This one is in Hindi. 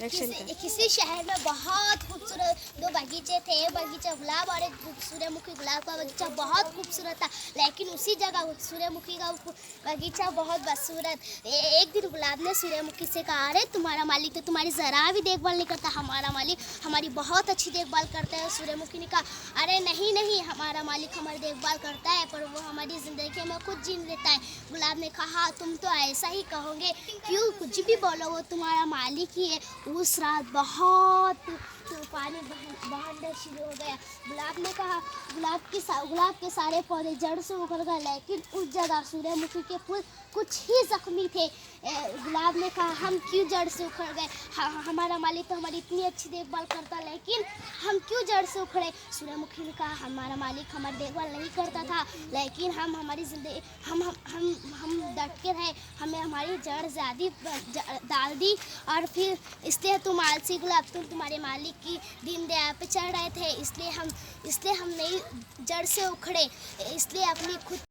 किसी शहर में बहुत खूबसूरत दो बगीचे थे। एक बगीचा गुलाब और एक सूर्यमुखी। गुलाब का बगीचा बहुत खूबसूरत था, लेकिन उसी जगह सूर्यमुखी का बगीचा बहुत बदसूरत। एक दिन गुलाब ने सूर्यमुखी से कहा, अरे तुम्हारा मालिक तो तुम्हारी ज़रा भी देखभाल नहीं करता, हमारा मालिक हमारी बहुत अच्छी देखभाल करता है। सूर्यमुखी ने कहा, अरे नहीं नहीं, हमारा मालिक हमारी देखभाल करता है, पर वो हमारी ज़िंदगी में खुद जीने देता है। गुलाब ने कहा, तुम तो ऐसा ही कहोगे, क्यों कुछ भी बोलो, वो तुम्हारा मालिक ही है। उस रात बहुत पानी बहना शुरू हो गया। गुलाब ने कहा, गुलाब के सारे पौधे जड़ से उखड़ गए, लेकिन उस जगह सूर्यमुखी के फूल कुछ ही जख्मी थे। गुलाब ने कहा, हम क्यों जड़ से उखड़ गए? हमारा मालिक तो हमारी इतनी अच्छी देखभाल करता, लेकिन हम क्यों जड़ से उखड़े? सूर्यमुखी ने कहा, हमारा मालिक हमारी देखभाल नहीं करता था, लेकिन हम हमारी ज़िंदगी हम डट के रहे, हमें हमारी जड़ ज़्यादा डाल दी, और फिर इसलिए तुम आलसी गुलाब, तुम तुम्हारे मालिक की दिन दया पे चढ़ रहे थे, इसलिए हम नहीं जड़ से उखड़े, इसलिए अपनी खुद